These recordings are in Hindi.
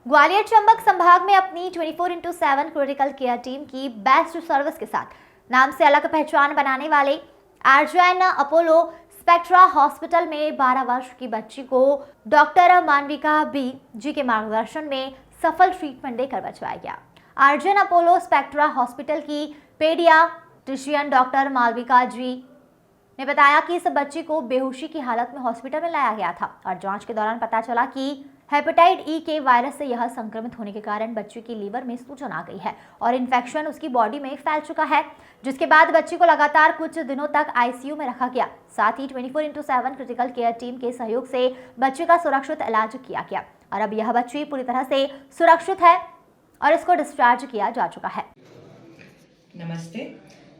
ग्वालियर चंबक संभाग में अपनी 24x7 क्रिटिकल केयर टीम की बेस्ट सर्विस के साथ नाम से अलग पहचान बनाने वाले आरजेएन अपोलो स्पेक्ट्रा हॉस्पिटल में 12 वर्ष की बच्ची को डॉक्टर मानविका बी जी के मार्गदर्शन में सफल ट्रीटमेंट देकर बचाया गया। आरजेएन अपोलो स्पेक्ट्रा हॉस्पिटल की पेडियाट्रिशियन डॉक्टर मालविका जी ने बताया कि इस बच्ची को बेहोशी की हालत में हॉस्पिटल में लाया गया था और जांच के दौरान पता चला कि हेपेटाइट ई के वायरस से यह संक्रमित होने के कारण बच्ची की लीवर में सूजन आ गई है और इन्फेक्शन उसकी बॉडी में फैल चुका है, जिसके बाद बच्ची को लगातार कुछ दिनों तक आईसीयू में रखा गया। साथ ही 24x7 क्रिटिकल केयर टीम के सहयोग से बच्ची का सुरक्षित इलाज किया गया और अब यह बच्ची पूरी तरह से सुरक्षित है और इसको डिस्चार्ज किया जा चुका है। नमस्ते,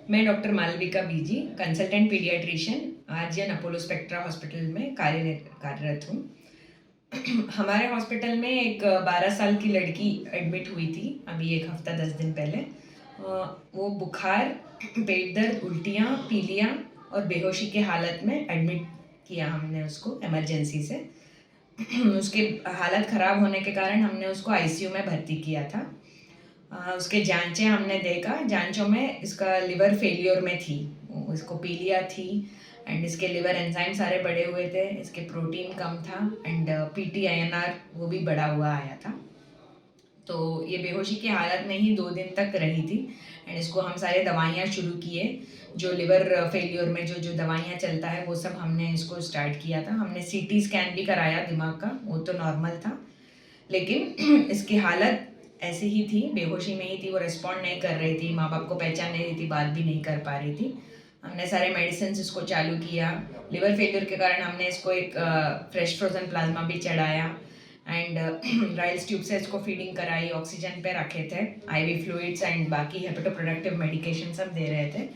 मैं doctor Malavika BG, consultant paediatrician RJN Apollo Spectra hospital में कार्यरत हूँ। हमारे हॉस्पिटल में एक 12 साल की लड़की एडमिट हुई थी अभी 1 हफ्ता 10 दिन पहले। वो बुखार, पेट दर्द, उल्टियाँ, पीलियाँ और बेहोशी के हालत में एडमिट किया हमने उसको इमरजेंसी से। उसकी हालत ख़राब होने के कारण हमने उसको आईसीयू में भर्ती किया था। उसके जांचें हमने देखा, जांचों में इसका लिवर फेलियर में थी, इसको पीलिया थी एंड इसके लिवर एंजाइम सारे बढ़े हुए थे, इसके प्रोटीन कम था एंड PTINR वो भी बढ़ा हुआ आया था। तो ये बेहोशी की हालत में ही 2 दिन तक रही थी एंड इसको हम सारे दवाइयाँ शुरू किए, जो लिवर फेलियर में जो दवाइयाँ चलता है वो सब हमने इसको स्टार्ट किया था। हमने CT स्कैन भी कराया दिमाग का, वो तो नॉर्मल था, लेकिन इसकी हालत ऐसी ही थी, बेहोशी में ही थी, वो रिस्पॉन्ड नहीं कर रही थी, माँ बाप को पहचान नहीं रही थी, बात भी नहीं कर पा रही थी। हमने सारे मेडिसिन इसको चालू किया। लिवर फेलियर के कारण हमने इसको एक फ्रेश फ्रोजन प्लाज्मा भी चढ़ाया एंड राइल्स ट्यूब से इसको फीडिंग कराई, ऑक्सीजन पे रखे थे, IV फ्लूइड्स एंड बाकी हेपेटोप्रोडक्टिव मेडिकेशन सब दे रहे थे।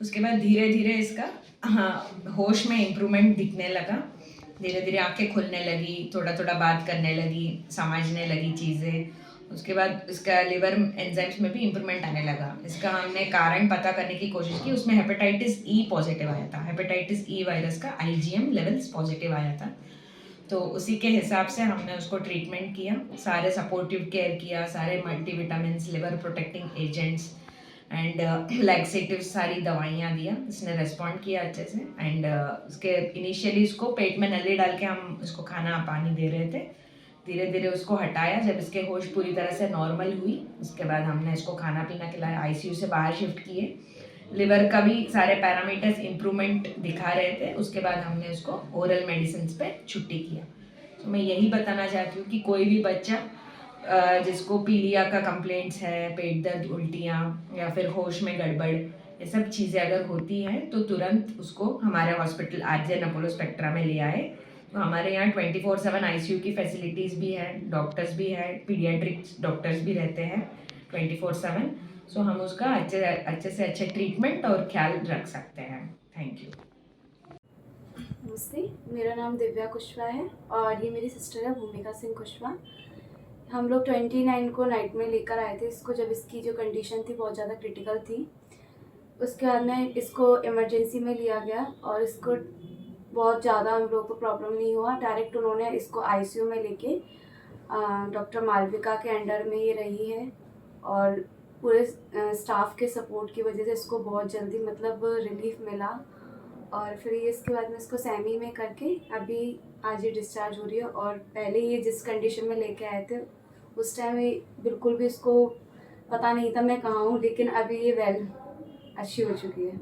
उसके बाद धीरे धीरे इसका होश में इम्प्रूवमेंट दिखने लगा, धीरे धीरे आंखें खुलने लगी, थोड़ा थोड़ा बात करने लगी, समझने लगी चीज़ें। उसके बाद इसका लिवर एंजाइम्स में भी इम्प्रूवमेंट आने लगा। इसका हमने कारण पता करने की कोशिश की, उसमें हेपेटाइटिस E पॉजिटिव आया था, हेपेटाइटिस E वायरस का IgM लेवल्स पॉजिटिव आया था। तो उसी के हिसाब से हमने उसको ट्रीटमेंट किया, सारे सपोर्टिव केयर किया, सारे multivitamin, liver protecting agents and laxative सारी दवाइयाँ दिया। इसने रेस्पॉन्ड किया अच्छे से एंड उसके इनिशियली इसको पेट में नली डाल के हम इसको खाना पानी दे रहे थे, धीरे धीरे उसको हटाया। जब इसके होश पूरी तरह से नॉर्मल हुई उसके बाद हमने इसको खाना पीना खिलाया, ICU से बाहर शिफ्ट किए। लिवर का भी सारे पैरामीटर्स इम्प्रूवमेंट दिखा रहे थे। उसके बाद हमने उसको ओरल मेडिसिन पे छुट्टी किया। तो मैं यही बताना चाहती हूँ कि कोई भी बच्चा जिसको पीलिया का कंप्लेंट्स है, पेट दर्द, उल्टियाँ या फिर होश में गड़बड़, ये सब चीज़ें अगर होती हैं तो तुरंत उसको हमारे हॉस्पिटल आरजेएन अपोलो स्पेक्ट्रा में ले आए। तो हमारे यहाँ 24/7 ICU की फैसिलिटीज़ भी है, डॉक्टर्स भी है, पीडियाट्रिक्स डॉक्टर्स भी रहते हैं 24/7। सो हम उसका अच्छे से अच्छे ट्रीटमेंट और ख्याल रख सकते हैं। Thank you. नमस्ते, मेरा नाम दिव्या कुशवाहा है और ये मेरी सिस्टर है भूमिका सिंह कुशवाहा। हम लोग 29 को नाइट में लेकर आए थे इसको, जब इसकी जो कंडीशन थी बहुत ज़्यादा क्रिटिकल थी। उसके बाद में इसको इमरजेंसी में लिया गया और इसको बहुत ज़्यादा हम लोग को प्रॉब्लम नहीं हुआ। डायरेक्ट उन्होंने इसको ICU में लेके डॉक्टर मालविका के अंडर में ये रही है और पूरे स्टाफ के सपोर्ट की वजह से इसको बहुत जल्दी मतलब रिलीफ मिला और फिर ये इसके बाद में इसको सेमी में करके अभी आज ये डिस्चार्ज हो रही है। और पहले ये जिस कंडीशन में लेके आए थे उस टाइम ये बिल्कुल भी इसको पता नहीं था मैं कहाँ हूँ, लेकिन अभी ये वेल अच्छी हो चुकी है।